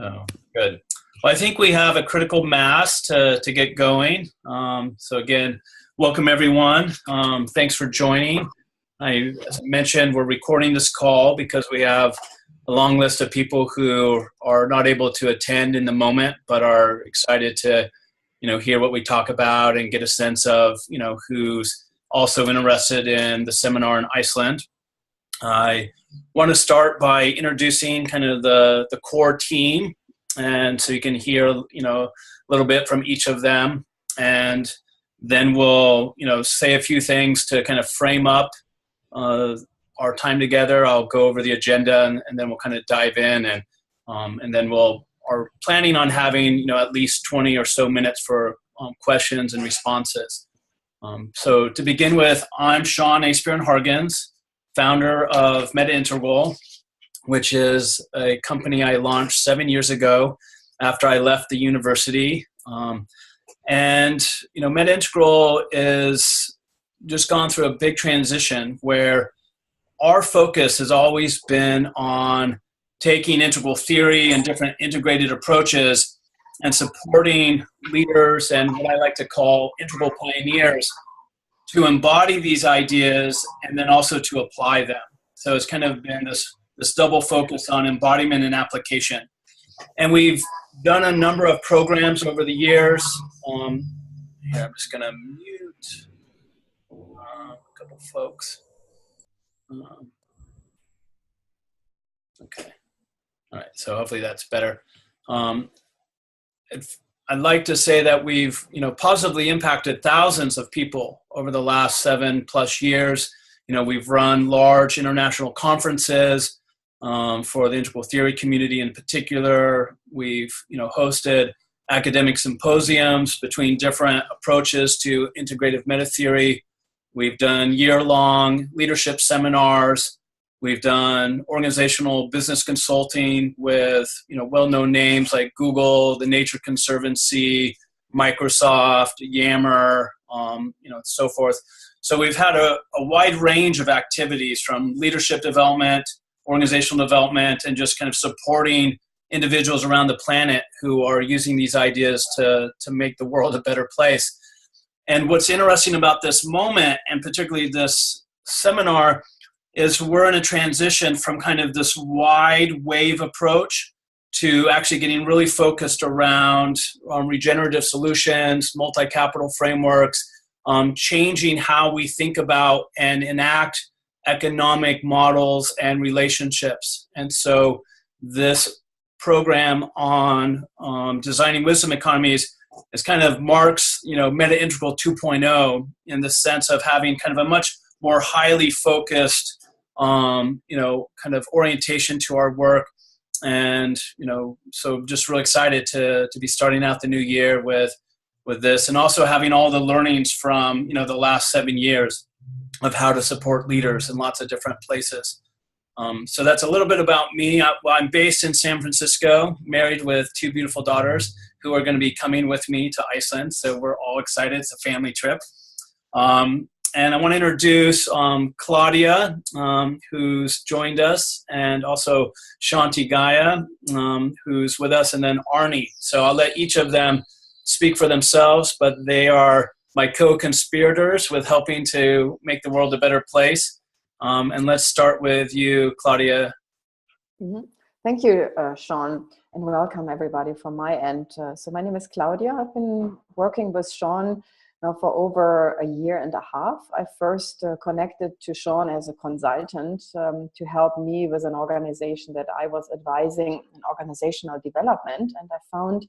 Oh, good. Well, I think we have a critical mass to get going. So again, welcome everyone. Thanks for joining. As I mentioned, we're recording this call because we have a long list of people who are not able to attend in the moment, but are excited to, hear what we talk about and get a sense of, who's also interested in the seminar in Iceland. I want to start by introducing kind of the core team, and so you can hear a little bit from each of them, and then we'll say a few things to kind of frame up our time together. I'll go over the agenda, and then we'll kind of dive in, and then we'll are planning on having at least 20 or so minutes for questions and responses. So to begin with, I'm Sean Aspierin-Hargens, founder of Meta Integral, which is a company I launched 7 years ago after I left the university. Meta Integral is just gone through a big transition where our focus has always been on taking integral theory and different integrated approaches and supporting leaders and what I like to call integral pioneers to embody these ideas and then also to apply them. So it's kind of been this double focus on embodiment and application. And we've done a number of programs over the years. Here, I'm just going to mute a couple folks. Okay. All right. So hopefully that's better. I'd like to say that we've, positively impacted thousands of people over the last 7+ years. We've run large international conferences for the integral theory community in particular. We've, hosted academic symposiums between different approaches to integrative meta theory. We've done year-long leadership seminars. We've done organizational business consulting with, well-known names like Google, the Nature Conservancy, Microsoft, Yammer, so forth. So we've had a wide range of activities from leadership development, organizational development, and just kind of supporting individuals around the planet who are using these ideas to make the world a better place. And what's interesting about this moment, and particularly this seminar, is we're in a transition from kind of this wide wave approach to actually getting really focused around regenerative solutions, multi-capital frameworks, changing how we think about and enact economic models and relationships. And so this program on designing wisdom economies is kind of marks, Meta Integral 2.0 in the sense of having kind of a much more highly focused kind of orientation to our work. And, so just really excited to be starting out the new year with this, and also having all the learnings from, the last 7 years of how to support leaders in lots of different places. So that's a little bit about me. I'm based in San Francisco, married with 2 beautiful daughters who are going to be coming with me to Iceland. So we're all excited. It's a family trip. And I want to introduce Claudia, who's joined us, and also Shanti Gaya, who's with us, and then Arnie. So I'll let each of them speak for themselves, but they are my co-conspirators with helping to make the world a better place. And let's start with you, Claudia. Mm-hmm. Thank you, Sean, and welcome everybody from my end. So my name is Claudia. I've been working with Sean now for over 1.5 years. I first connected to Sean as a consultant to help me with an organization that I was advising in organizational development. And I found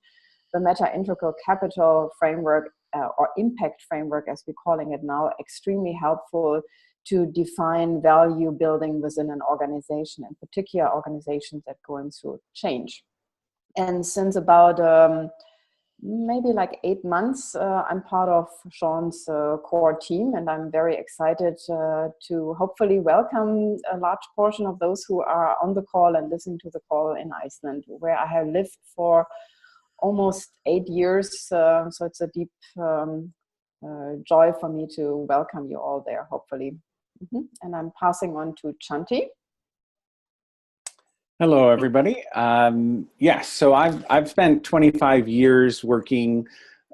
the Meta Integral Capital Framework, or Impact Framework as we're calling it now, extremely helpful to define value building within an organization, in particular organizations that are going through change. And since about maybe like 8 months, I'm part of Sean's core team, and I'm very excited to hopefully welcome a large portion of those who are on the call and listening to the call in Iceland, where I have lived for almost 8 years. So it's a deep joy for me to welcome you all there, hopefully. And I'm passing on to Chanti. Hello, everybody. Yes, so I've spent 25 years working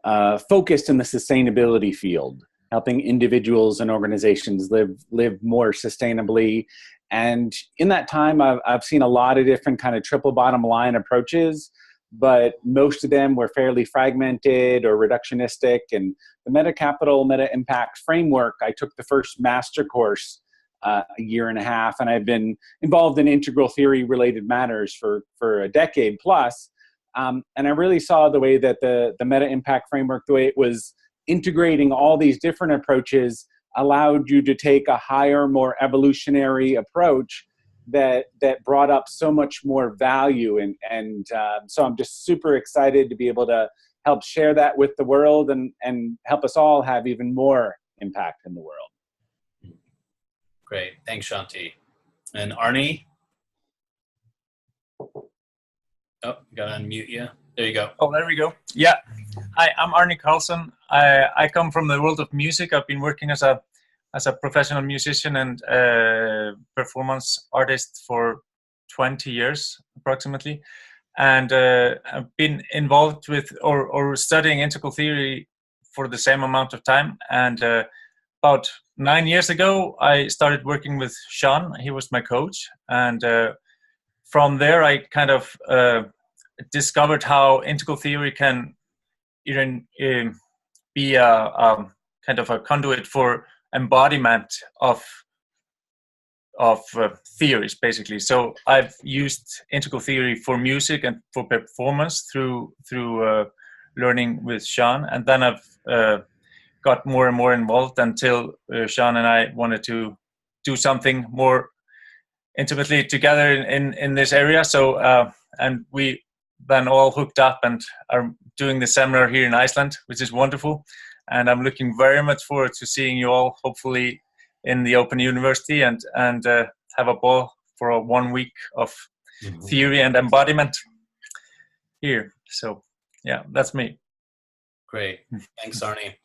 focused in the sustainability field, helping individuals and organizations live more sustainably. And in that time, I've seen a lot of different kind of triple bottom line approaches, but most of them were fairly fragmented or reductionistic. And the Meta Capital, Meta Impact framework, I took the first master course a year and a half, and I've been involved in integral theory related matters for a decade plus. And I really saw the way that the Meta Impact framework, the way it was integrating all these different approaches, allowed you to take a higher, more evolutionary approach that brought up so much more value. And so I'm just super excited to be able to help share that with the world and help us all have even more impact in the world. Great. Thanks, Shanti. And Arnie? Oh, gotta unmute you. There you go. Oh, there we go. Yeah. Hi, I'm Arnie Carlson. I come from the world of music. I've been working as a professional musician and performance artist for 20 years approximately. And I've been involved with or studying integral theory for the same amount of time. And about 9 years ago, I started working with Sean. He was my coach. And from there, I kind of discovered how integral theory can even be a kind of a conduit for embodiment of theories, basically. So I've used integral theory for music and for performance through learning with Sean, and then I've got more and more involved until Sean and I wanted to do something more intimately together in this area. So and we then all hooked up and are doing the seminar here in Iceland, which is wonderful. And I'm looking very much forward to seeing you all, hopefully, in the Open University and have a ball for a 1 week of theory and embodiment here. So, yeah, that's me. Great. Thanks, Arnie.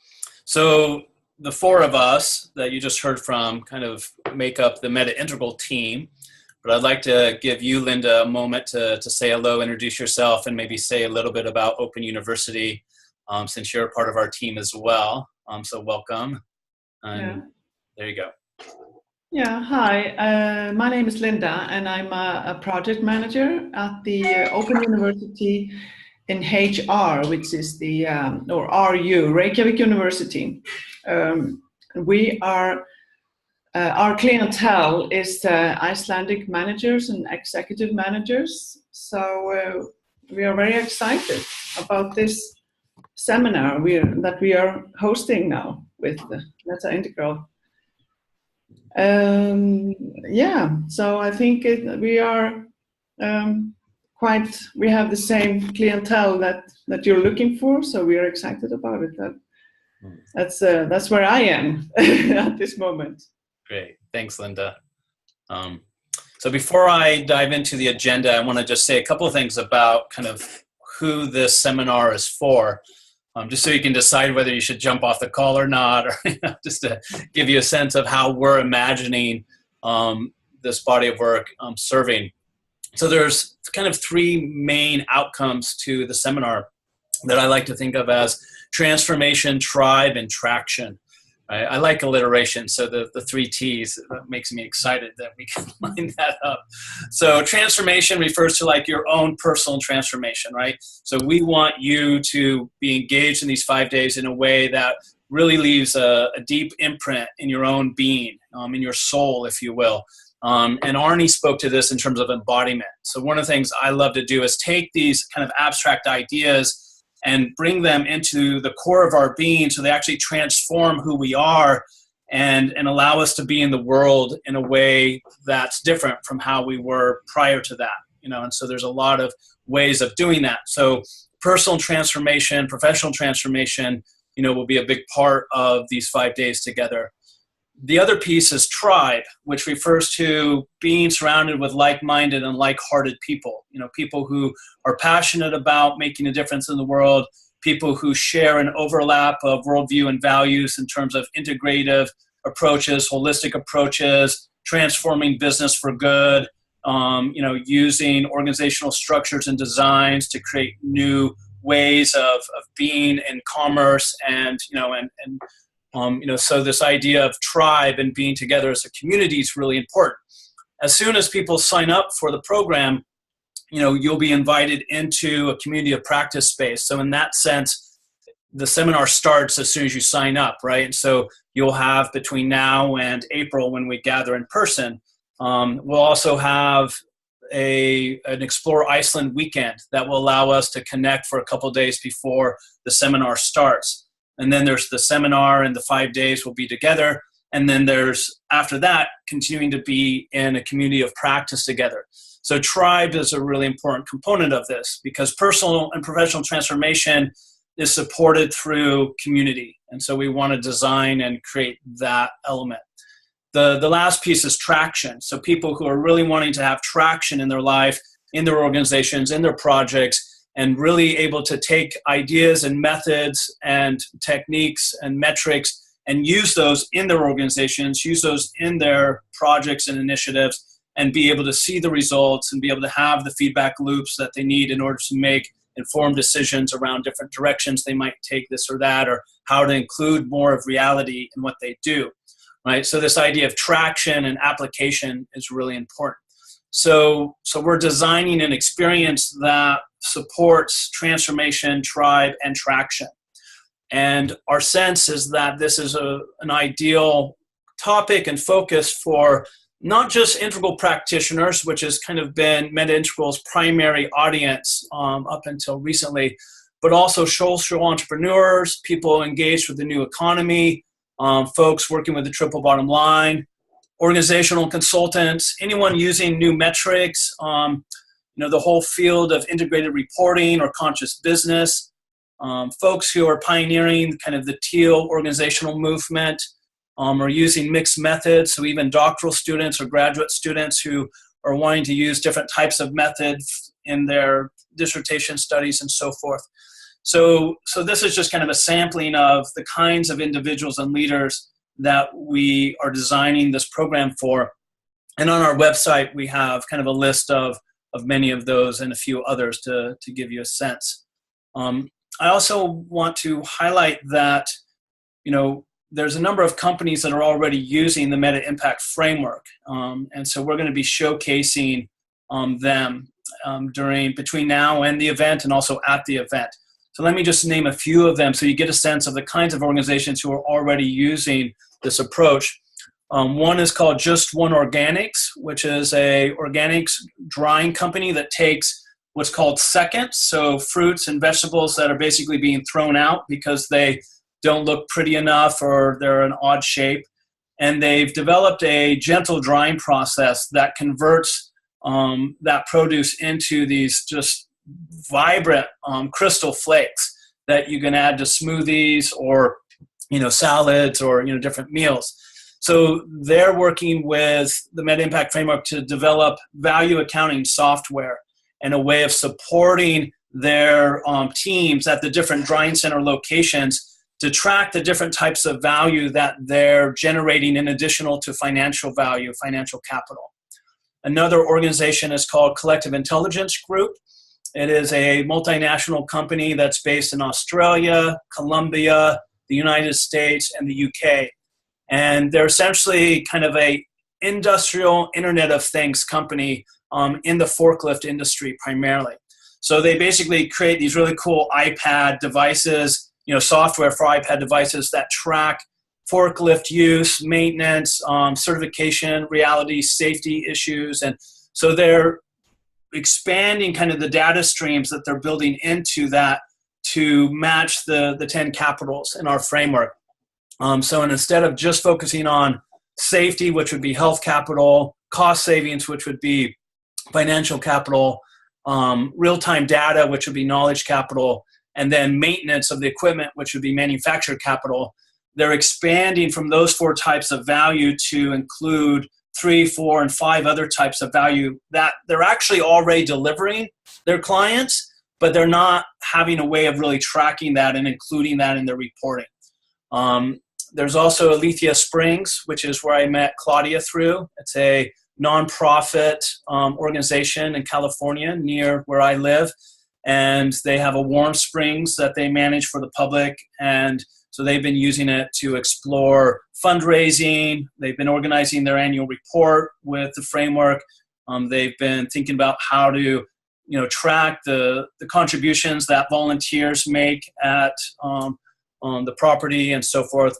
So the four of us that you just heard from kind of make up the Meta Integral team. But I'd like to give you, Linda, a moment to say hello, introduce yourself, and maybe say a little bit about Open University, since you're a part of our team as well. So welcome. And there you go. Yeah, hi. My name is Linda, and I'm a project manager at the Open University in HR, which is the, or RU, Reykjavik University. We are, our clientele is Icelandic managers and executive managers. So we are very excited about this seminar that we are hosting now with Meta Integral. Yeah, so I think we are we have the same clientele that you're looking for, so we are excited about it. That's where I am at this moment. Great, thanks, Linda. So before I dive into the agenda, I want to just say a couple of things about kind of who this seminar is for. Just so you can decide whether you should jump off the call or not, or just to give you a sense of how we're imagining this body of work serving. So there's kind of three main outcomes to the seminar that I like to think of as transformation, tribe, and traction. I like alliteration, so the three T's, that makes me excited that we can line that up. So transformation refers to like your own personal transformation, right? So we want you to be engaged in these 5 days in a way that really leaves a deep imprint in your own being, in your soul, if you will. And Arnie spoke to this in terms of embodiment. So one of the things I love to do is take these kind of abstract ideas and bring them into the core of our being so they actually transform who we are and allow us to be in the world in a way that's different from how we were prior to that, you know. And so there's a lot of ways of doing that. So personal transformation, professional transformation, you know, will be a big part of these 5 days together. The other piece is tribe, which refers to being surrounded with like-minded and like-hearted people, you know, people who are passionate about making a difference in the world, people who share an overlap of worldview and values in terms of integrative approaches, holistic approaches, transforming business for good, using organizational structures and designs to create new ways of being in commerce, and so this idea of tribe and being together as a community is really important. As soon as people sign up for the program, you'll be invited into a community of practice space. So in that sense, the seminar starts as soon as you sign up, right? And so you'll have between now and April, when we gather in person, we'll also have an Explore Iceland weekend that will allow us to connect for a couple of days before the seminar starts. And then there's the seminar, and the 5 days will be together. And then there's, after that, continuing to be in a community of practice together. So tribe is a really important component of this, because personal and professional transformation is supported through community. And so we want to design and create that element. The last piece is traction. So people who are really wanting to have traction in their life, in their organizations, in their projects, and really able to take ideas and methods and techniques and metrics and use those in their organizations, use those in their projects and initiatives, and be able to see the results and be able to have the feedback loops that they need in order to make informed decisions around different directions they might take this or that, or how to include more of reality in what they do. Right? So this idea of traction and application is really important. So we're designing an experience that supports transformation, tribe, and traction. And our sense is that this is an ideal topic and focus for not just integral practitioners, which has kind of been MetaIntegral's primary audience up until recently, but also social entrepreneurs, people engaged with the new economy, folks working with the triple bottom line, organizational consultants, anyone using new metrics, the whole field of integrated reporting or conscious business, folks who are pioneering kind of the teal organizational movement, or using mixed methods. So even doctoral students or graduate students who are wanting to use different types of methods in their dissertation studies and so forth. So this is just kind of a sampling of the kinds of individuals and leaders that we are designing this program for. And on our website, we have kind of a list of many of those and a few others to give you a sense. I also want to highlight that, there's a number of companies that are already using the Meta Impact Framework. And so we're going to be showcasing them between now and the event, and also at the event. So let me just name a few of them so you get a sense of the kinds of organizations who are already using this approach. One is called Just One Organics, which is a organics drying company that takes what's called seconds, so fruits and vegetables that are basically being thrown out because they don't look pretty enough or they're an odd shape. And they've developed a gentle drying process that converts that produce into these just vibrant crystal flakes that you can add to smoothies or salads or different meals. So they're working with the Meta Impact Framework to develop value accounting software and a way of supporting their teams at the different drying center locations to track the different types of value that they're generating in addition to financial value, financial capital. Another organization is called Collective Intelligence Group. It is a multinational company that's based in Australia, Colombia, the United States, and the UK. And they're essentially kind of a industrial Internet of Things company in the forklift industry primarily. So they basically create these really cool iPad devices, software for iPad devices that track forklift use, maintenance, certification, reality, safety issues. And so they're expanding kind of the data streams that they're building into that to match the 10 capitals in our framework. So instead of just focusing on safety, which would be health capital, cost savings, which would be financial capital, real-time data, which would be knowledge capital, and then maintenance of the equipment, which would be manufactured capital, they're expanding from those 4 types of value to include 3, 4, and 5 other types of value that they're actually already delivering their clients, but they're not having a way of really tracking that and including that in their reporting. There's also Alethea Springs, which is where I met Claudia through. It's a nonprofit organization in California near where I live. And they have a warm springs that they manage for the public. And so they've been using it to explore fundraising. They've been organizing their annual report with the framework. They've been thinking about how to, track the contributions that volunteers make at the property and so forth.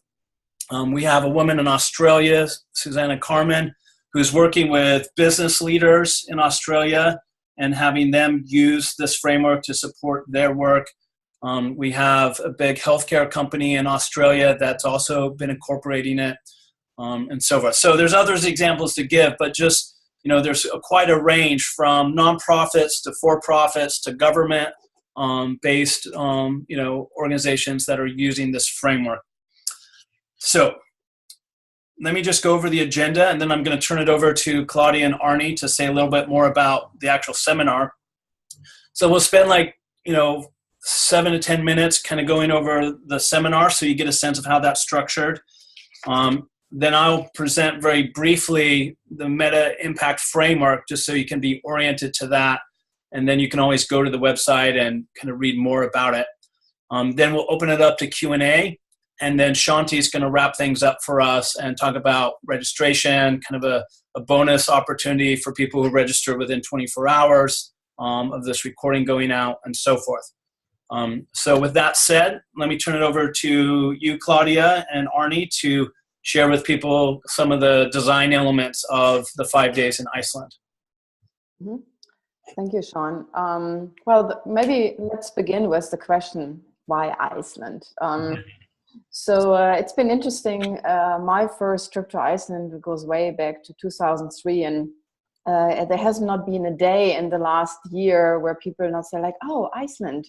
We have a woman in Australia, Susanna Carmen, who's working with business leaders in Australia and having them use this framework to support their work. We have a big healthcare company in Australia that's also been incorporating it, and so forth. So there's other examples to give, but just, there's quite a range from nonprofits to for-profits to government based, organizations that are using this framework. So let me just go over the agenda, and then I'm going to turn it over to Claudia and Arnie to say a little bit more about the actual seminar. So we'll spend 7 to 10 minutes kind of going over the seminar so you get a sense of how that's structured. Then I'll present very briefly the meta impact framework just so you can be oriented to that. And then you can always go to the website and kind of read more about it. Then we'll open it up to Q&A. And then Shanti is going to wrap things up for us and talk about registration, kind of a bonus opportunity for people who register within 24 hours of this recording going out and so forth. So with that said, let me turn it over to you, Claudia, and Arnie to share with people some of the design elements of the 5 days in Iceland. Mm-hmm. Thank you, Sean. Maybe let's begin with the question, why Iceland? So it's been interesting. My first trip to Iceland goes way back to 2003, and there has not been a day in the last year where people not say oh, Iceland.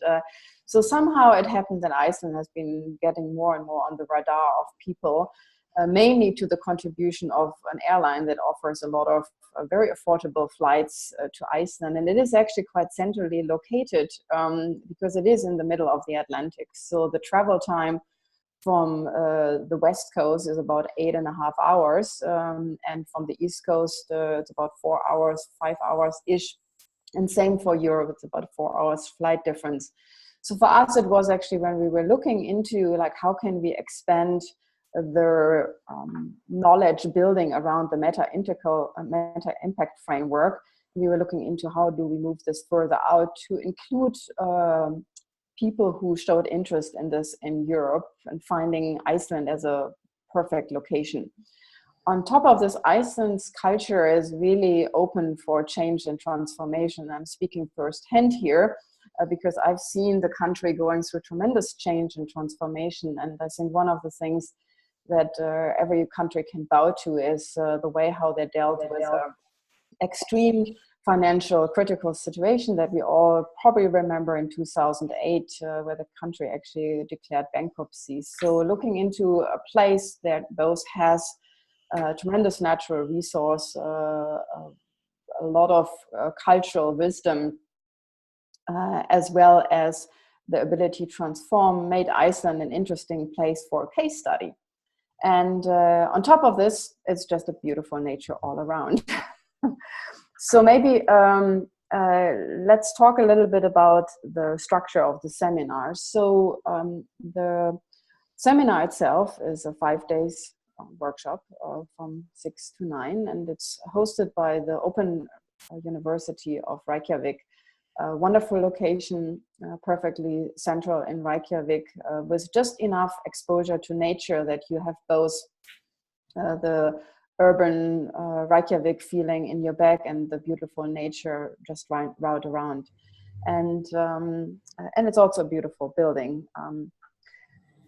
So somehow it happened that Iceland has been getting more and more on the radar of people, mainly to the contribution of an airline that offers a lot of very affordable flights to Iceland. And it is actually quite centrally located because it is in the middle of the Atlantic. So the travel time from the West Coast is about 8.5 hours. And from the East Coast, it's about 4 hours, 5 hours-ish. And same for Europe, it's about 4 hours flight difference. So for us, it was actually when we were looking into how can we expand the knowledge building around the meta impact framework. We were looking into how do we move this further out to include people who showed interest in this in Europe, and finding Iceland as a perfect location. On top of this, Iceland's culture is really open for change and transformation. I'm speaking firsthand here because I've seen the country going through tremendous change and transformation. And I think one of the things that every country can bow to is the way how they dealt with extreme financial critical situation that we all probably remember in 2008, where the country actually declared bankruptcy. So looking into a place that both has tremendous natural resource, a lot of cultural wisdom, as well as the ability to transform, made Iceland an interesting place for a case study. And on top of this, it's just a beautiful nature all around. So maybe let's talk a little bit about the structure of the seminar. So the seminar itself is a 5 days workshop from 6 to 9, and it's hosted by the Open University of Reykjavik. A wonderful location, perfectly central in Reykjavik, with just enough exposure to nature that you have both the urban Reykjavik feeling in your back and the beautiful nature just right around. And it's also a beautiful building.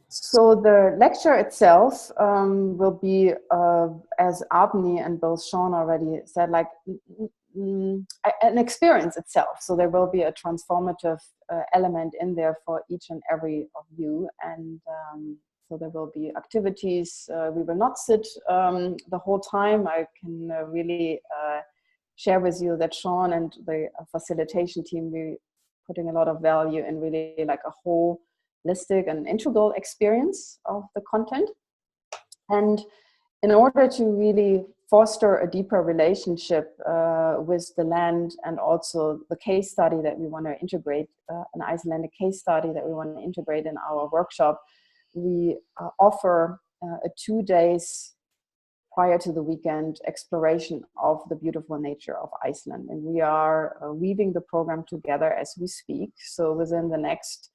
So the lecture itself will be, as Abni and both Sean already said, an experience itself. So there will be a transformative element in there for each and every of you. And so there will be activities. We will not sit the whole time. I can really share with you that Sean and the facilitation team, we're putting a lot of value in really a holistic and integral experience of the content. And in order to really foster a deeper relationship with the land, and also the case study that we want to integrate, an Icelandic case study that we want to integrate in our workshop, we offer a 2 days prior to the weekend exploration of the beautiful nature of Iceland. And we are weaving the program together as we speak. So within the next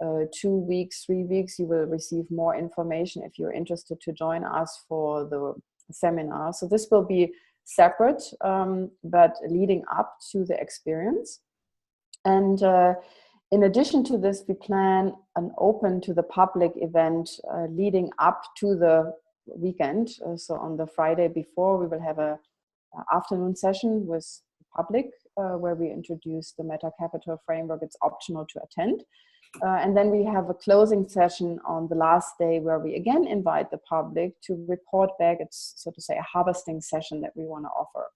2 weeks, 3 weeks, you will receive more information if you're interested to join us for the seminar. So this will be separate, but leading up to the experience. And in addition to this, we plan an open to the public event leading up to the weekend. So on the Friday before, we will have a afternoon session with the public where we introduce the Meta Capital framework. It's optional to attend. And then we have a closing session on the last day where we again invite the public to report back. It's, so to say, a harvesting session that we want to offer.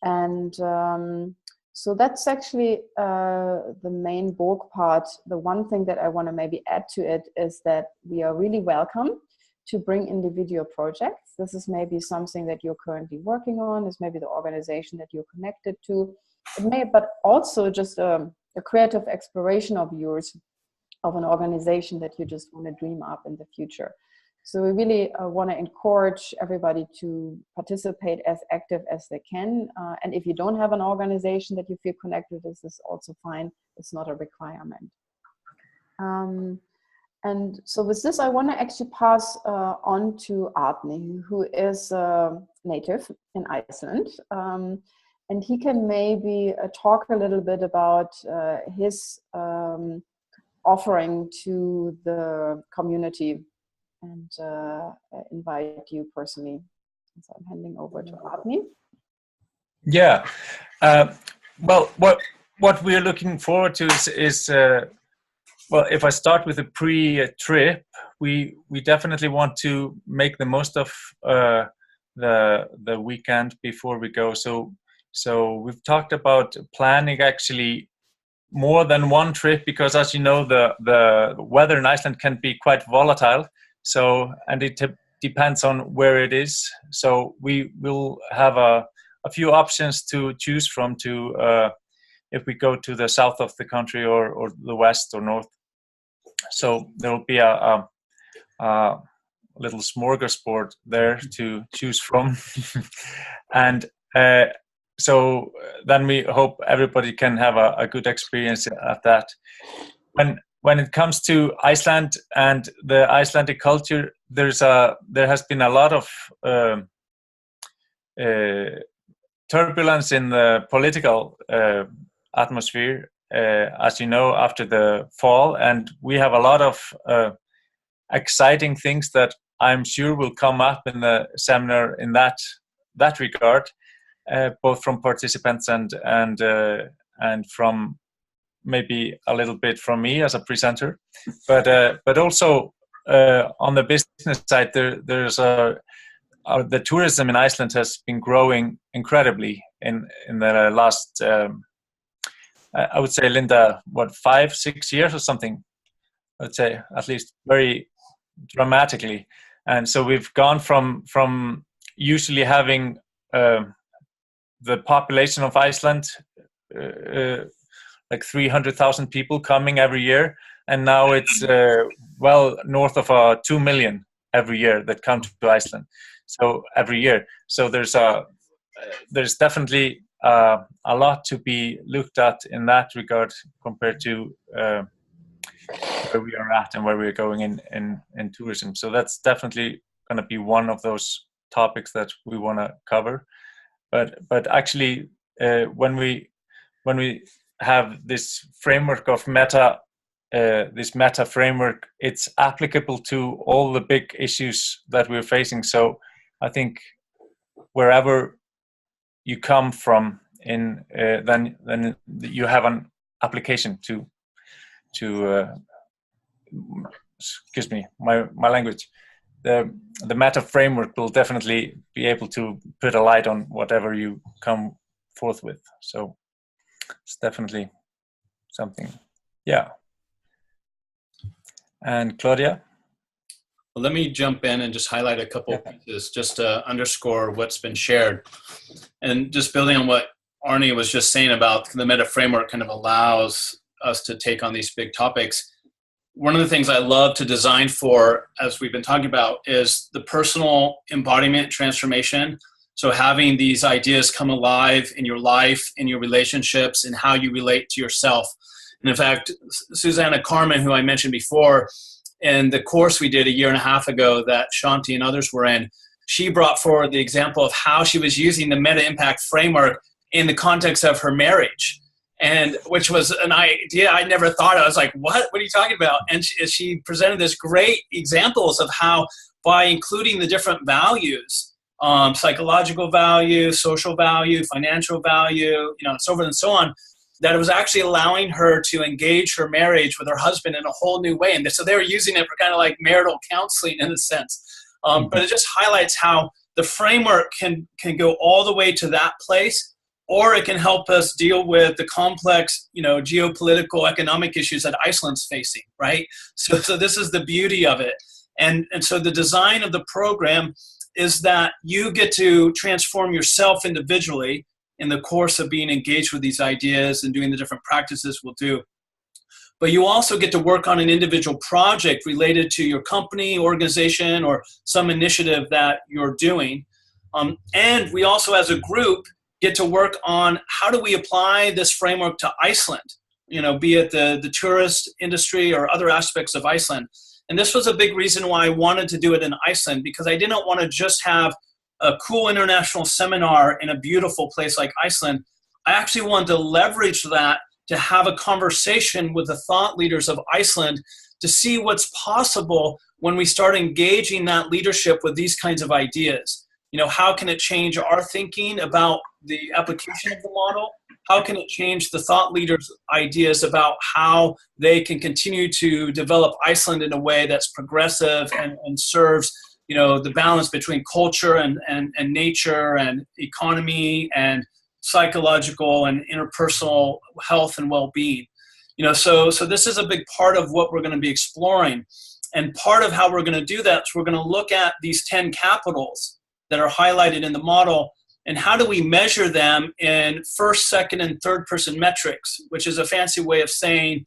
And so that's actually the main bulk part. The one thing that I want to maybe add to it is that we are really welcome to bring individual projects. This is maybe something that you're currently working on. This may be the organization that you're connected to. It may, but also just a creative exploration of yours, of an organization that you just want to dream up in the future. So we really want to encourage everybody to participate as active as they can. And if you don't have an organization that you feel connected with, this is also fine. It's not a requirement. And so with this, I want to actually pass on to Árni, who is a native in Iceland. And he can maybe talk a little bit about his offering to the community, and invite you personally. So I'm handing over to Árni. Yeah. Well, what we're looking forward to is well, if I start with the pre-trip, we definitely want to make the most of the weekend before we go. So we've talked about planning actually more than one trip, because as you know, the weather in Iceland can be quite volatile. So, and it depends on where it is. So we will have a few options to choose from to if we go to the south of the country or the west or north. So there will be a little smorgasbord there to choose from. And so then we hope everybody can have a good experience at that. When it comes to Iceland and the Icelandic culture, there has been a lot of turbulence in the political atmosphere, as you know, after the fall, and we have a lot of exciting things that I'm sure will come up in the seminar in that regard, both from participants and from maybe a little bit from me as a presenter, but also on the business side, there's the tourism in Iceland has been growing incredibly in the last I would say, Linda, what, 5-6 years or something? I would say at least very dramatically. And so we've gone from usually having the population of Iceland like 300,000 people coming every year, and now it's well north of 2 million every year that come to Iceland. So every year, so there's definitely a lot to be looked at in that regard compared to where we are at and where we're going in tourism. So that's definitely going to be one of those topics that we want to cover. But actually, when we have this framework of this meta framework, it's applicable to all the big issues that we're facing. So I think wherever you come from, then you have an application to excuse me, my language. The meta framework will definitely be able to put a light on whatever you come forth with. So it's definitely something. Yeah. And Claudia? Well, let me jump in and just highlight a couple pieces just to underscore what's been shared. And just building on what Arnie was just saying about the meta framework kind of allows us to take on these big topics. One of the things I love to design for, as we've been talking about, is the personal embodiment transformation. So having these ideas come alive in your life, in your relationships, and how you relate to yourself. And in fact, Susanna Carmen, who I mentioned before, in the course we did a year and a half ago that Shanti and others were in, she brought forward the example of how she was using the meta impact framework in the context of her marriage, and which was an idea I never thought of. I was like, what are you talking about? And she presented this great examples of how by including the different values, psychological value, social value, financial value, and so forth and so on, that it was actually allowing her to engage her marriage with her husband in a whole new way. And so they were using it for kind of like marital counseling in a sense. But it just highlights how the framework can go all the way to that place, or it can help us deal with the complex, geopolitical, economic issues that Iceland's facing, right? So this is the beauty of it. And so the design of the program is that you get to transform yourself individually in the course of being engaged with these ideas and doing the different practices we'll do. But you also get to work on an individual project related to your company, organization, or some initiative that you're doing. And we also, as a group, get to work on how do we apply this framework to Iceland, be it the tourist industry or other aspects of Iceland. And this was a big reason why I wanted to do it in Iceland, because I didn't want to just have a cool international seminar in a beautiful place like Iceland. I actually wanted to leverage that to have a conversation with the thought leaders of Iceland to see what's possible when we start engaging that leadership with these kinds of ideas. How can it change our thinking about the application of the model? How can it change the thought leaders' ideas about how they can continue to develop Iceland in a way that's progressive and serves the balance between culture and nature and economy and psychological and interpersonal health and well-being. So this is a big part of what we're going to be exploring. And part of how we're going to do that is we're going to look at these 10 capitals that are highlighted in the model, and how do we measure them in first, second, and third person metrics, which is a fancy way of saying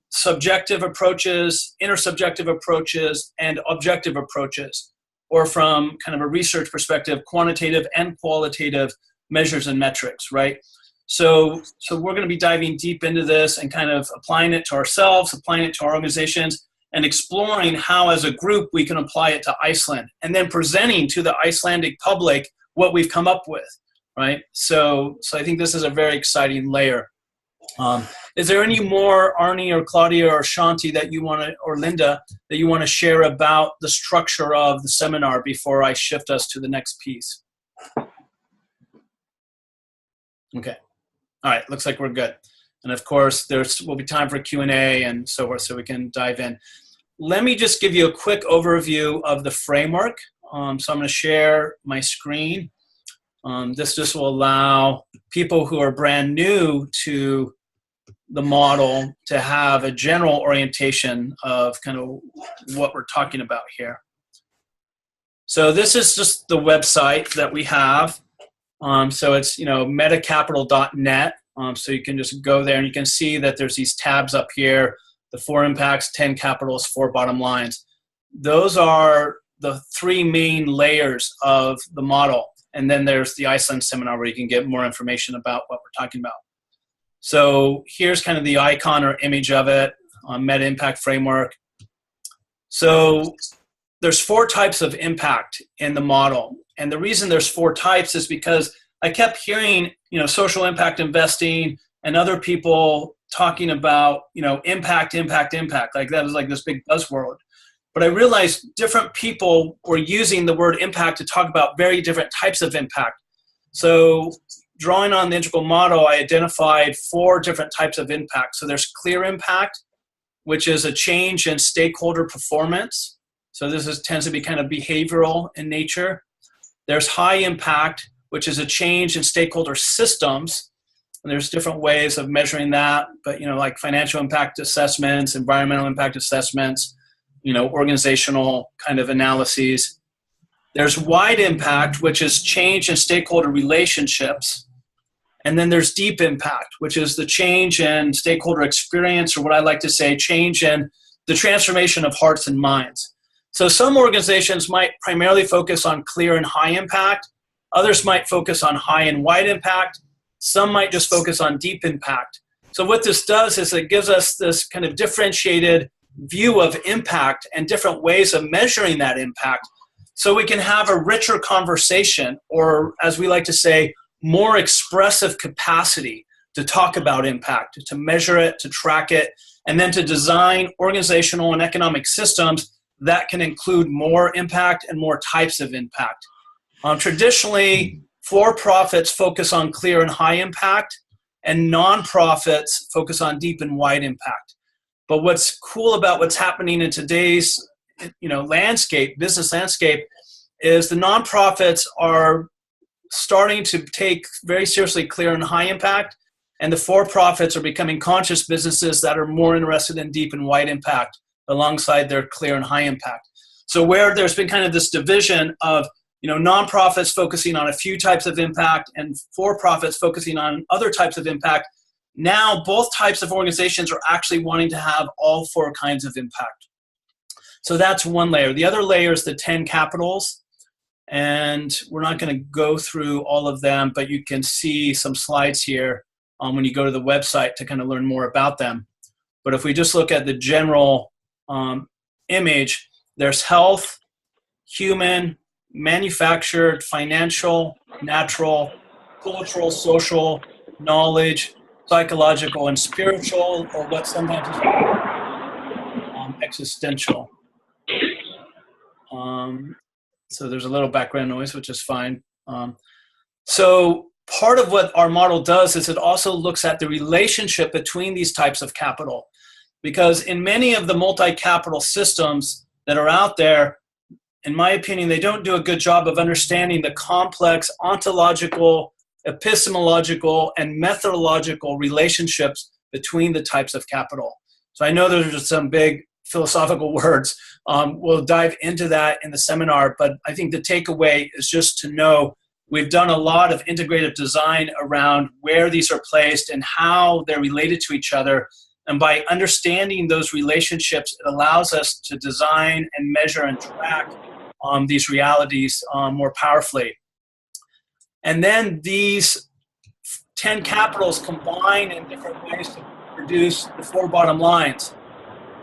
subjective approaches, intersubjective approaches, and objective approaches, or from kind of a research perspective, quantitative and qualitative measures and metrics, right? So we're going to be diving deep into this and kind of applying it to ourselves, applying it to our organizations, and exploring how as a group we can apply it to Iceland, and then presenting to the Icelandic public what we've come up with, right? So I think this is a very exciting layer. Is there any more, Arnie or Claudia or Shanti, that you want to, or Linda, that you want to share about the structure of the seminar before I shift us to the next piece? Okay. All right. Looks like we're good. And of course, will be time for Q&A and so forth, so we can dive in. Let me just give you a quick overview of the framework. So I'm going to share my screen. This just will allow people who are brand new to the model to have a general orientation of kind of what we're talking about here. So this is just the website that we have. So it's, metacapital.net. So you can just go there and you can see that there's these tabs up here, the 4 impacts, 10 capitals, 4 bottom lines. Those are the 3 main layers of the model. And then there's the Iceland seminar where you can get more information about what we're talking about. So here's kind of the icon or image of it, meta impact framework. So there's 4 types of impact in the model. And the reason there's 4 types is because I kept hearing, social impact investing and other people talking about, impact. Like that was like this big buzzword. But I realized different people were using the word impact to talk about very different types of impact. So drawing on the integral model, I identified 4 different types of impact. So there's clear impact, which is a change in stakeholder performance. So this tends to be kind of behavioral in nature. There's high impact, which is a change in stakeholder systems. And there's different ways of measuring that, but like financial impact assessments, environmental impact assessments, organizational kind of analyses. There's wide impact, which is change in stakeholder relationships. And then there's deep impact, which is the change in stakeholder experience, or what I like to say, change in the transformation of hearts and minds. So some organizations might primarily focus on clear and high impact. Others might focus on high and wide impact. Some might just focus on deep impact. So what this does is it gives us this kind of differentiated view of impact and different ways of measuring that impact, so we can have a richer conversation, or as we like to say, more expressive capacity to talk about impact, to measure it, to track it, and then to design organizational and economic systems that can include more impact and more types of impact. Traditionally, for-profits focus on clear and high impact, and nonprofits focus on deep and wide impact. But what's cool about what's happening in today's business landscape, is the nonprofits are starting to take very seriously clear and high impact, and the for-profits are becoming conscious businesses that are more interested in deep and wide impact alongside their clear and high impact. So where there's been kind of this division of nonprofits focusing on a few types of impact and for-profits focusing on other types of impact, now both types of organizations are actually wanting to have all four kinds of impact. So that's one layer. The other layer is the 10 capitals. And we're not going to go through all of them, but you can see some slides here when you go to the website to kind of learn more about them. But if we just look at the general image, there's health, human, manufactured, financial, natural, cultural, social, knowledge, psychological, and spiritual, or what sometimes is called existential. So there's a little background noise, which is fine. So part of what our model does is it also looks at the relationship between these types of capital. Because in many of the multi-capital systems that are out there, in my opinion, they don't do a good job of understanding the complex ontological, epistemological, and methodological relationships between the types of capital. So I know those are just some big philosophical words. We'll dive into that in the seminar, but I think the takeaway is just to know we've done a lot of integrative design around where these are placed and how they're related to each other. And by understanding those relationships, it allows us to design and measure and track these realities more powerfully. And then these 10 capitals combine in different ways to produce the four bottom lines.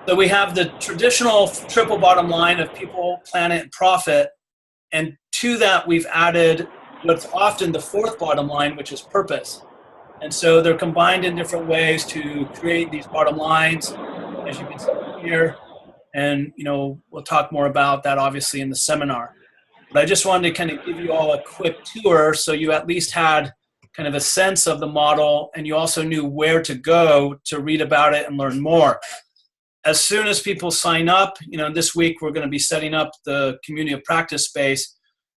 So we have the traditional triple bottom line of people, planet, and profit. And to that, we've added what's often the fourth bottom line, which is purpose. And so they're combined in different ways to create these bottom lines, as you can see here. And, we'll talk more about that, obviously, in the seminar. But I just wanted to kind of give you all a quick tour so you at least had kind of a sense of the model, and you also knew where to go to read about it and learn more. As soon as people sign up, this week we're going to be setting up the community of practice space,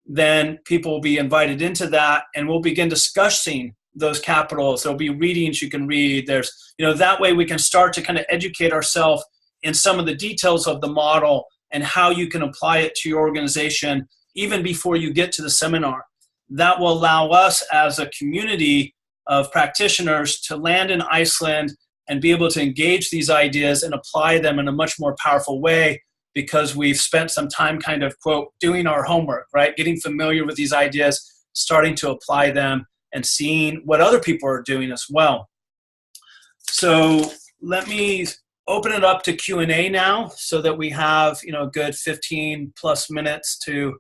then people will be invited into that, and we'll begin discussing those capitals. There'll be readings you can read. There's, that way we can start to kind of educate ourselves in some of the details of the model and how you can apply it to your organization even before you get to the seminar. That will allow us as a community of practitioners to land in Iceland and be able to engage these ideas and apply them in a much more powerful way, because we've spent some time kind of, quote, doing our homework, right? Getting familiar with these ideas, starting to apply them, and seeing what other people are doing as well. So let me open it up to Q&A now so that we have, a good 15 plus minutes to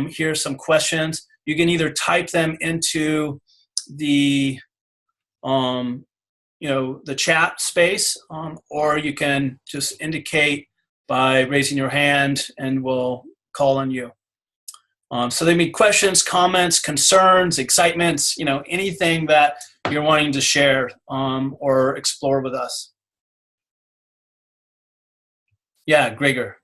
hear some questions. You can either type them into the the chat space, or you can just indicate by raising your hand and we'll call on you. So there may be questions, comments, concerns, excitements, anything that you're wanting to share or explore with us. Yeah, Gregor.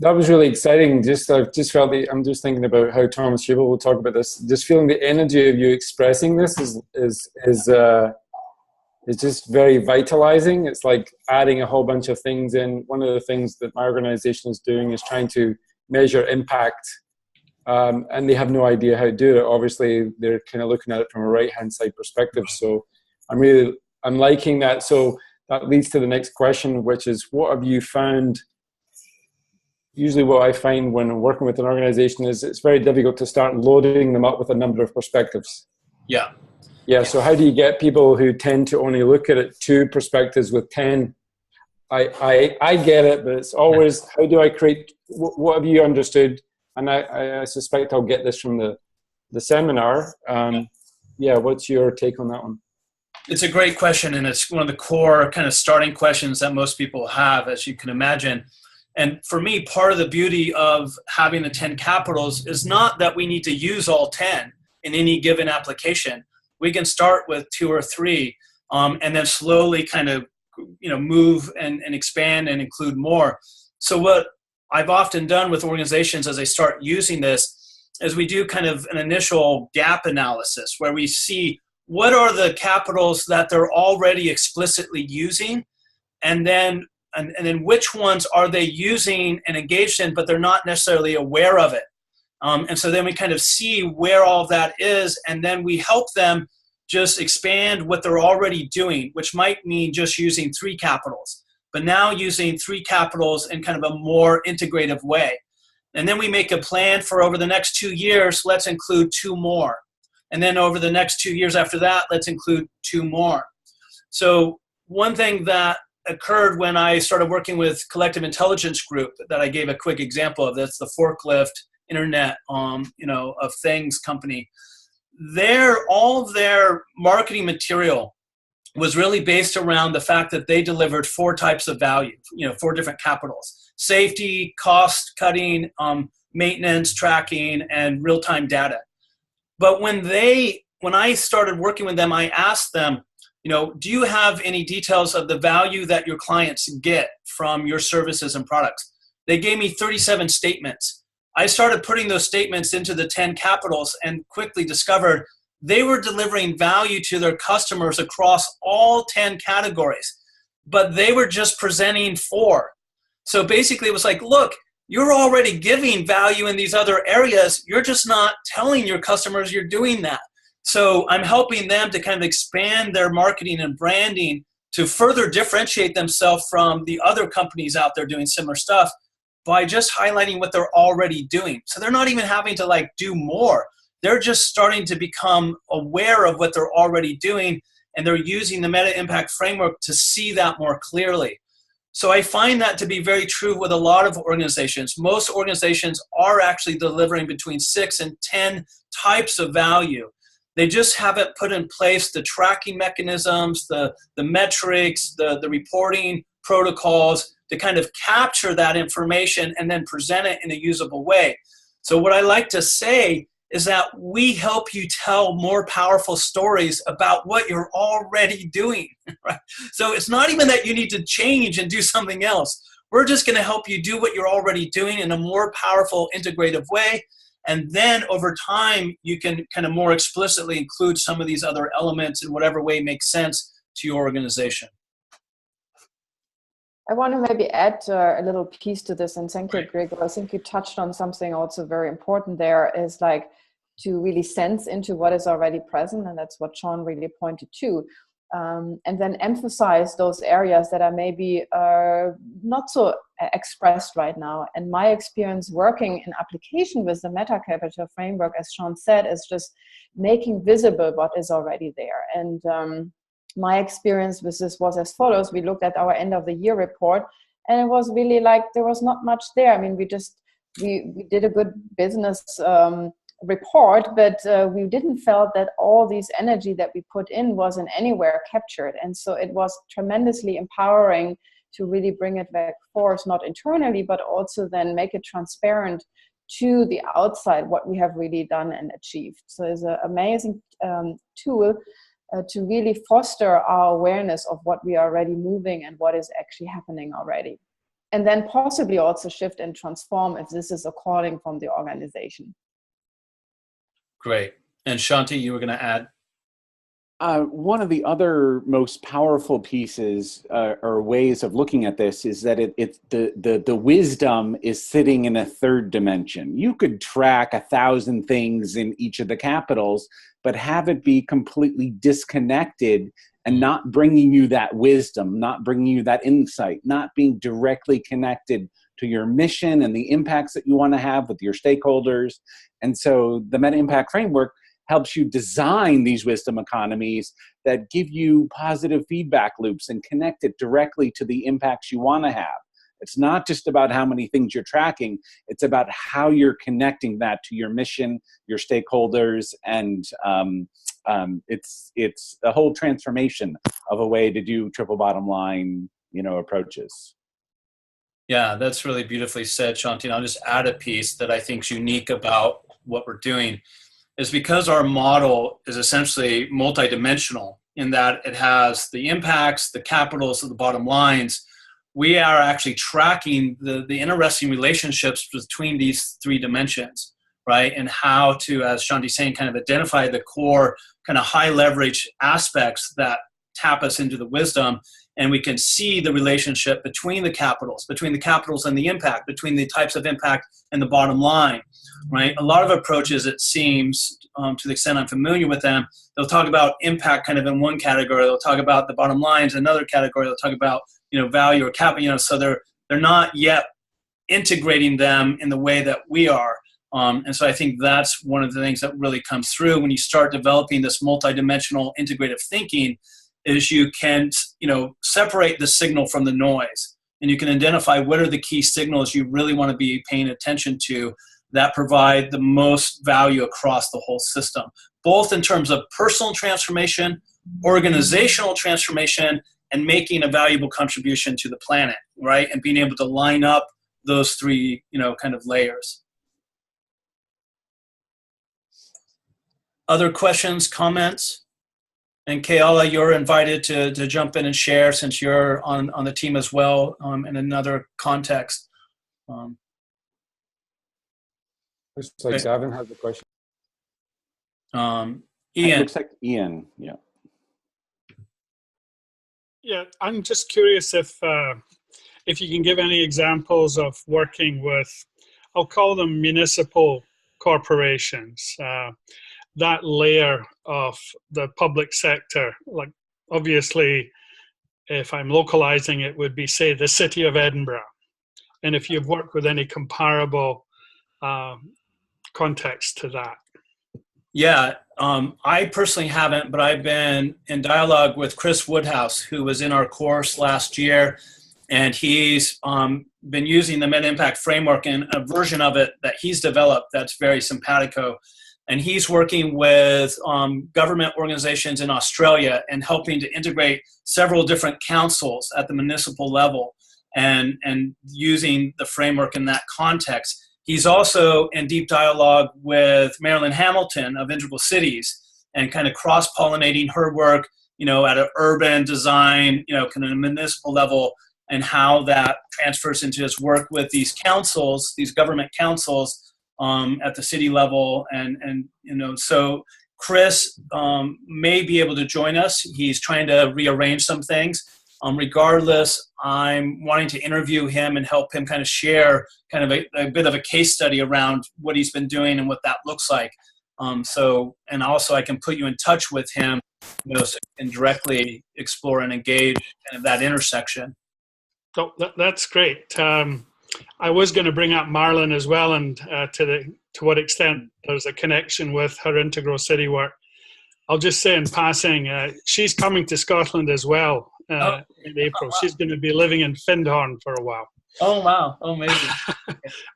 That was really exciting. I've just felt I'm just thinking about how Thomas Schubel will talk about this. Just feeling the energy of you expressing this is is just very vitalizing. It's like adding a whole bunch of things in. One of the things that my organization is doing is trying to measure impact, and they have no idea how to do it. Obviously, they're kind of looking at it from a right-hand side perspective. So I'm liking that. So that leads to the next question, which is, what have you found? Usually what I find when I'm working with an organization is it's very difficult to start loading them up with a number of perspectives. Yeah. Yeah, so how do you get people who tend to only look at it 2 perspectives with 10? I get it, but it's always, how do I create, what have you understood? And I suspect I'll get this from the seminar. Yeah, what's your take on that one? It's a great question, and it's one of the core kind of starting questions that most people have, as you can imagine. And for me, part of the beauty of having the 10 capitals is not that we need to use all 10 in any given application. We can start with 2 or 3, and then slowly kind of, move and expand and include more. So what I've often done with organizations as they start using this is we do kind of an initial gap analysis where we see what are the capitals that they're already explicitly using, and then which ones are they using and engaged in, but they're not necessarily aware of it. And so then we kind of see where all of that is, and then we help them just expand what they're already doing, which might mean just using 3 capitals, but now using 3 capitals in kind of a more integrative way. And then we make a plan for over the next 2 years, let's include 2 more. And then over the next 2 years after that, let's include 2 more. So one thing that occurred when I started working with Collective Intelligence Group that I gave a quick example of, that's the forklift internet of things company. All of their marketing material was really based around the fact that they delivered 4 types of value, 4 different capitals: safety, cost cutting, maintenance, tracking, and real-time data. But when I started working with them, I asked them, do you have any details of the value that your clients get from your services and products? They gave me 37 statements. I started putting those statements into the 10 capitals and quickly discovered they were delivering value to their customers across all 10 categories, but they were just presenting 4. So basically it was like, look, you're already giving value in these other areas. You're just not telling your customers you're doing that. So I'm helping them to kind of expand their marketing and branding to further differentiate themselves from the other companies out there doing similar stuff by just highlighting what they're already doing. So they're not even having to do more. They're just starting to become aware of what they're already doing, and they're using the meta impact framework to see that more clearly. So I find that to be very true with a lot of organizations. Most organizations are actually delivering between 6 and 10 types of value. They just haven't put in place the tracking mechanisms, the metrics, the reporting protocols to kind of capture that information and then present it in a usable way. So what I like to say is that we help you tell more powerful stories about what you're already doing. Right? So it's not even that you need to change and do something else. We're just going to help you do what you're already doing in a more powerful, integrative way. And then over time, you can kind of more explicitly include some of these other elements in whatever way makes sense to your organization. I want to maybe add a little piece to this, and thank you, Gregor. I think you touched on something also very important there, is to really sense into what is already present, and that's what Sean really pointed to, and then emphasize those areas that are maybe not so expressed right now. And my experience working in application with the Meta Capital framework, as Sean said, is just making visible what is already there. And my experience with this was as follows. We looked at our end of the year report, and it was really there was not much there. I mean, we did a good business report, but we didn't felt that all this energy that we put in wasn't anywhere captured. And so it was tremendously empowering to really bring it back forth, not internally, but also then make it transparent to the outside what we have really done and achieved. So it's an amazing tool to really foster our awareness of what we are already moving and what is actually happening already. And then possibly also shift and transform if this is a calling from the organization. Great. And Shanti, you were going to add? One of the other most powerful pieces or ways of looking at this is that the wisdom is sitting in a third dimension. You could track 1,000 things in each of the capitals, but have it be completely disconnected and not bringing you that wisdom, not bringing you that insight, not being directly connected to your mission and the impacts that you want to have with your stakeholders. And so the Meta Impact Framework helps you design these wisdom economies that give you positive feedback loops and connect it directly to the impacts you want to have. It's not just about how many things you're tracking, it's about how you're connecting that to your mission, your stakeholders, and it's a whole transformation of a way to do triple bottom line, approaches. Yeah, that's really beautifully said, Shanti. And I'll just add a piece that I think is unique about what we're doing. Is because our model is essentially multidimensional in that it has the impacts, the capitals, and the bottom lines. We are actually tracking the interesting relationships between these three dimensions, right? And how to, as Shanti's saying, kind of identify the core kind of high leverage aspects that tap us into the wisdom. And we can see the relationship between the capitals and the impact, between the types of impact and the bottom line, right? A lot of approaches, it seems, to the extent I'm familiar with them, they'll talk about impact kind of in one category. They'll talk about the bottom lines in another category. They'll talk about, value or capital, so they're not yet integrating them in the way that we are. And so I think that's one of the things that really comes through when you start developing this multidimensional integrative thinking is you can, separate the signal from the noise, and you can identify what are the key signals you really want to be paying attention to that provide the most value across the whole system, both in terms of personal transformation, organizational transformation, and making a valuable contribution to the planet, right? And being able to line up those three, kind of layers. Other questions, comments? And Keala, you're invited to jump in and share since you're on the team as well in another context. Looks like Gavin has a question. Ian. It looks like Ian, yeah. Yeah, I'm just curious if you can give any examples of working with, I'll call them municipal corporations, that layer of the public sector. Like, obviously, if I'm localizing it, would be, say, the city of Edinburgh. And if you've worked with any comparable context to that. Yeah, I personally haven't, but I've been in dialogue with Chris Woodhouse, who was in our course last year, and he's been using the Meta Impact Framework in a version of it that he's developed that's very simpatico. And he's working with government organizations in Australia and helping to integrate several different councils at the municipal level and using the framework in that context. He's also in deep dialogue with Marilyn Hamilton of Integral Cities and kind of cross-pollinating her work, at an urban design, kind of municipal level, and how that transfers into his work with these councils, these government councils, at the city level, and so Chris may be able to join us. He's trying to rearrange some things. Regardless, I'm wanting to interview him and help him kind of share kind of a bit of a case study around what he's been doing and what that looks like. And also I can put you in touch with him, so you can directly explore and engage kind of that intersection. Oh, that's great. I was going to bring up Marlon as well, and to what extent there's a connection with her Integral City work. I'll just say in passing, she's coming to Scotland as well in April. Wow. She's going to be living in Findhorn for a while. Oh, wow. Oh, amazing.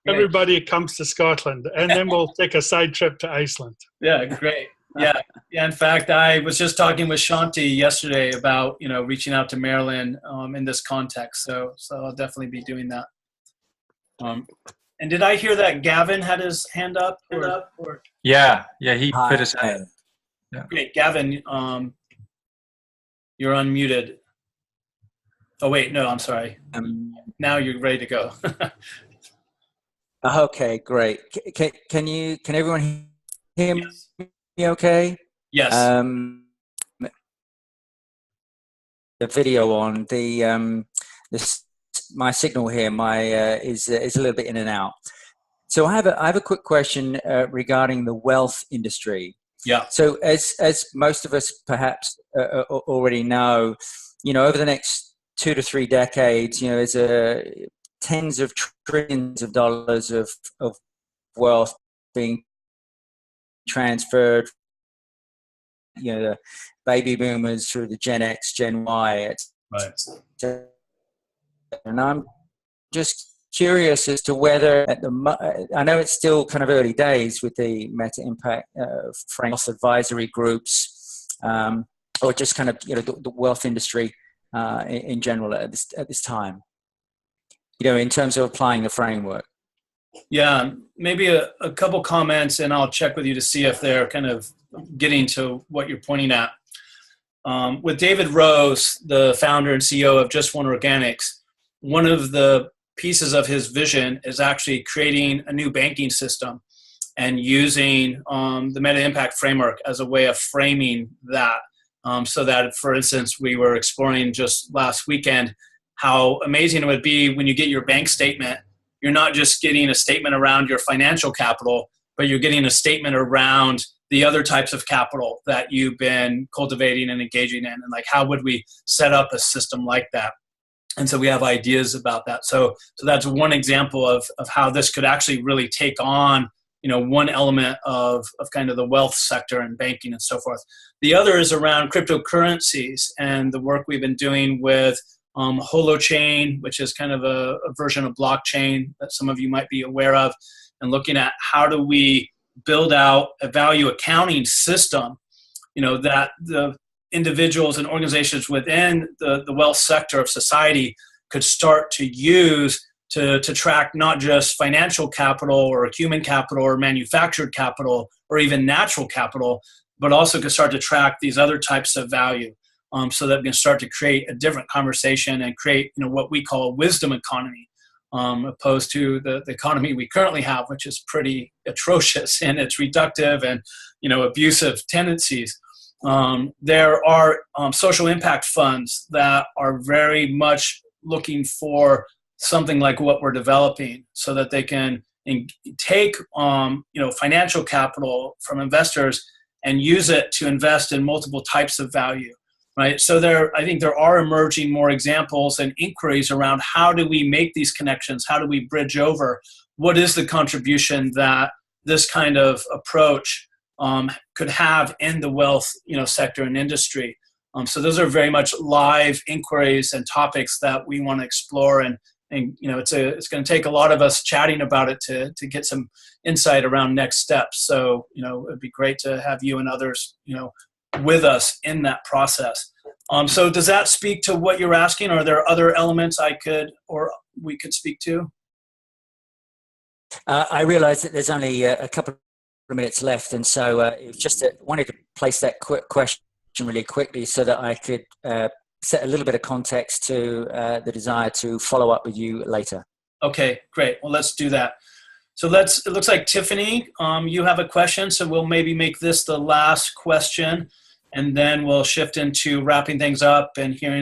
Everybody comes to Scotland, and then we'll take a side trip to Iceland. Yeah, great. Yeah. In fact, I was just talking with Shanti yesterday about, reaching out to Marilyn in this context. So I'll definitely be doing that. And did I hear that Gavin had his hand up? Yeah, he put his hand up. Yeah. Great, Gavin, you're unmuted. Oh wait, no, I'm sorry. Now you're ready to go. Okay, great. Can everyone hear me? Okay. Yes. video on. My signal here is a little bit in and out. So I have a quick question regarding the wealth industry. Yeah. So as most of us perhaps already know, over the next 2 to 3 decades, there's tens of trillions of dollars of wealth being transferred, the baby boomers through the Gen X, Gen Y, Right. And I'm just curious as to whether I know it's still kind of early days with the meta impact framework advisory groups, or just kind of the wealth industry in general at this time, in terms of applying the framework. Yeah, maybe a couple comments, and I'll check with you to see if they're kind of getting to what you're pointing at. With David Rose, the founder and CEO of Just One Organics, one of the pieces of his vision is actually creating a new banking system and using the meta impact framework as a way of framing that. So that, for instance, we were exploring just last weekend how amazing it would be when you get your bank statement. You're not just getting a statement around your financial capital, but you're getting a statement around the other types of capital that you've been cultivating and engaging in. And like, how would we set up a system like that? And so we have ideas about that. So that's one example of how this could actually really take on, one element of kind of the wealth sector and banking and so forth. The other is around cryptocurrencies and the work we've been doing with Holochain, which is kind of a version of blockchain that some of you might be aware of, and looking at how do we build out a value accounting system, that the individuals and organizations within the wealth sector of society could start to use to track not just financial capital or human capital or manufactured capital or even natural capital, but also could start to track these other types of value. So that we can start to create a different conversation and create, what we call a wisdom economy, opposed to the economy we currently have, which is pretty atrocious in its reductive and, abusive tendencies. There are social impact funds that are very much looking for something like what we're developing, so that they can take, financial capital from investors and use it to invest in multiple types of value. Right. So I think there are emerging more examples and inquiries around how do we make these connections? How do we bridge over? What is the contribution that this kind of approach could have in the wealth, sector and industry? So those are very much live inquiries and topics that we want to explore. And it's going to take a lot of us chatting about it to get some insight around next steps. So, it'd be great to have you and others, with us in that process. So does that speak to what you're asking? Or are there other elements we could speak to? I realize that there's only a couple of minutes left. And so wanted to place that quick question really quickly so that I could set a little bit of context to the desire to follow up with you later. Okay, great. Well, let's do that. So it looks like Tiffany, you have a question. So we'll maybe make this the last question, and then we'll shift into wrapping things up and hearing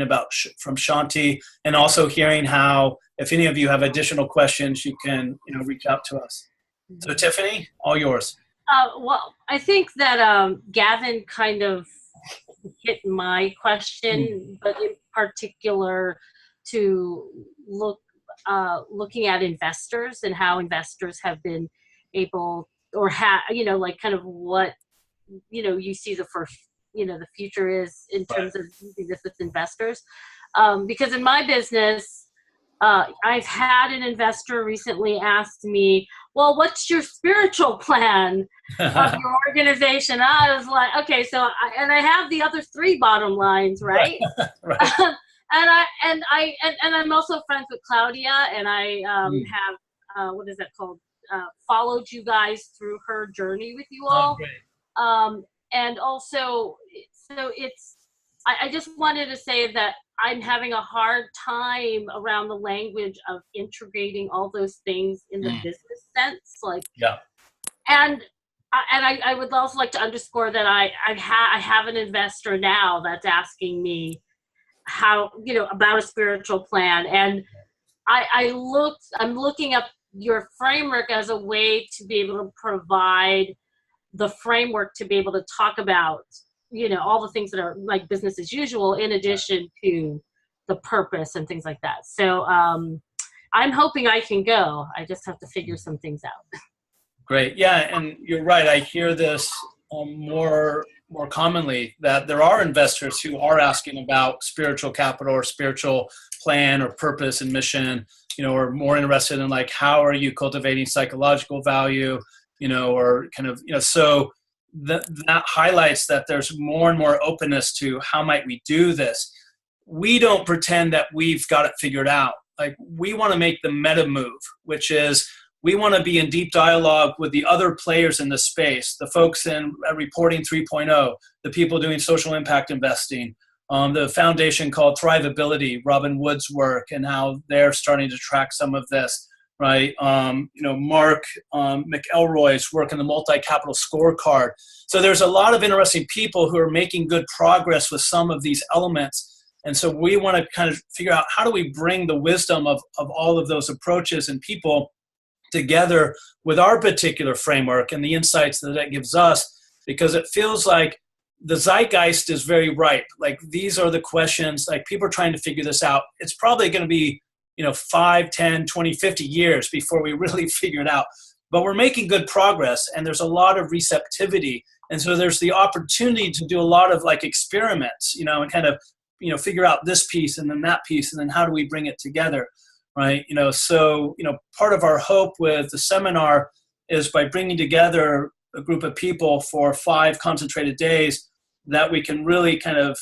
from Shanti, and also hearing how, if any of you have additional questions, you can, reach out to us. So Tiffany, all yours. Well, I think that Gavin kind of hit my question, but in particular to looking at investors and how investors have been able, or kind of what, you see the future is in terms of using this with investors. Because in my business, I've had an investor recently ask me, well, what's your spiritual plan of your organization? I was like, okay, so I have the other 3 bottom lines, right? Right. And I'm also friends with Claudia, and I have what is that called? Followed you guys through her journey with you all. And also, so I just wanted to say that I'm having a hard time around the language of integrating all those things in the business sense. And I would also like to underscore that I have an investor now that's asking me, how, about a spiritual plan. And I'm looking up your framework as a way to be able to provide the framework to be able to talk about, all the things that are like business as usual, in addition to the purpose and things like that. So I'm hoping I can go. I just have to figure some things out. Great. Yeah, and you're right. I hear this more commonly, that there are investors who are asking about spiritual capital or spiritual plan or purpose and mission, or more interested in like, how are you cultivating psychological value, or kind of, so that highlights that there's more and more openness to how might we do this. We don't pretend that we've got it figured out. Like, we want to make the meta move, which is we want to be in deep dialogue with the other players in the space, the folks in Reporting 3.0, the people doing social impact investing, the foundation called Thrivability, Robin Wood's work, and how they're starting to track some of this, right? Mark McElroy's work in the multi-capital scorecard. So there's a lot of interesting people who are making good progress with some of these elements. And so we want to kind of figure out, how do we bring the wisdom of all of those approaches and people together with our particular framework and the insights that it gives us, because it feels like the zeitgeist is very ripe. Like, these are the questions, like, people are trying to figure this out. It's probably going to be, 5, 10, 20, 50 years before we really figure it out. But we're making good progress, and there's a lot of receptivity. And so there's the opportunity to do a lot of like experiments, and kind of, figure out this piece and then that piece, and then how do we bring it together, right? So, part of our hope with the seminar is by bringing together a group of people for 5 concentrated days, that we can really kind of,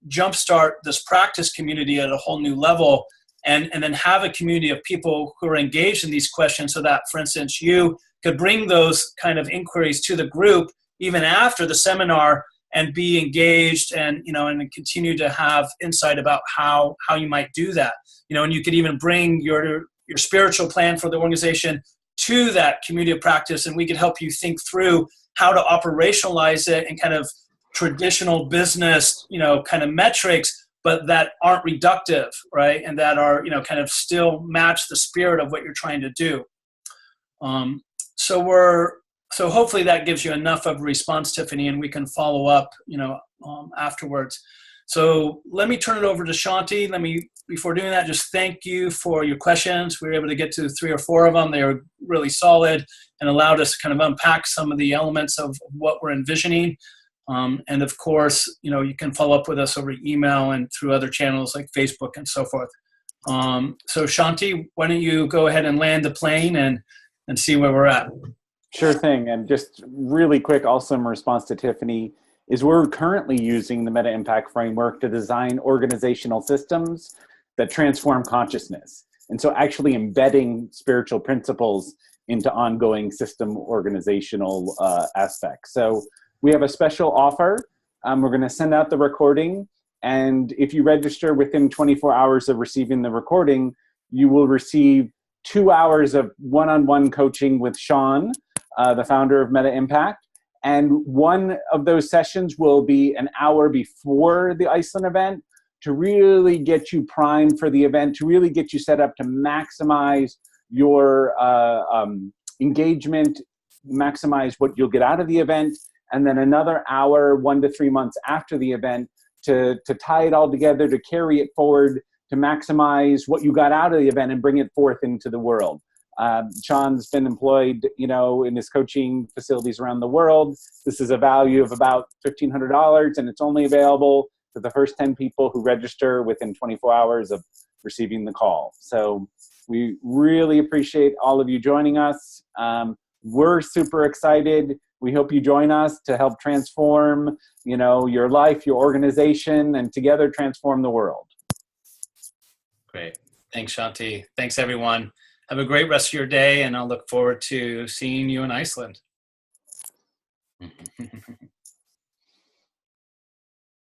jumpstart this practice community at a whole new level, and then have a community of people who are engaged in these questions, so that, for instance, you could bring those kind of inquiries to the group even after the seminar and be engaged, and, and continue to have insight about how you might do that. And you could even bring your spiritual plan for the organization to that community of practice, and we could help you think through how to operationalize it in kind of traditional business, kind of metrics, but that aren't reductive, right? And that are, kind of still match the spirit of what you're trying to do. So hopefully that gives you enough of a response, Tiffany, and we can follow up, afterwards. So let me turn it over to Shanti. Before doing that, just thank you for your questions. We were able to get to 3 or 4 of them. They were really solid and allowed us to kind of unpack some of the elements of what we're envisioning. And of course, you can follow up with us over email and through other channels like Facebook and so forth. So Shanti, why don't you go ahead and land the plane and see where we're at. Sure thing. And just really quick, also in response to Tiffany, is we're currently using the Meta Impact Framework to design organizational systems that transform consciousness. And so actually embedding spiritual principles into ongoing system organizational aspects. So we have a special offer. We're going to send out the recording. And if you register within 24 hours of receiving the recording, you will receive 2 hours of one-on-one coaching with Sean, the founder of Meta Impact. And one of those sessions will be an hour before the Iceland event, to really get you primed for the event, to really get you set up to maximize your engagement, maximize what you'll get out of the event, and then another hour, 1 to 3 months after the event, to tie it all together, to carry it forward, to maximize what you got out of the event and bring it forth into the world. Sean's been employed, in his coaching facilities around the world. This is a value of about $1,500, and it's only available to the first 10 people who register within 24 hours of receiving the call. So we really appreciate all of you joining us. We're super excited. We hope you join us to help transform, your life, your organization, and together transform the world. Great. Thanks, Shanti. Thanks, everyone. Have a great rest of your day, and I'll look forward to seeing you in Iceland.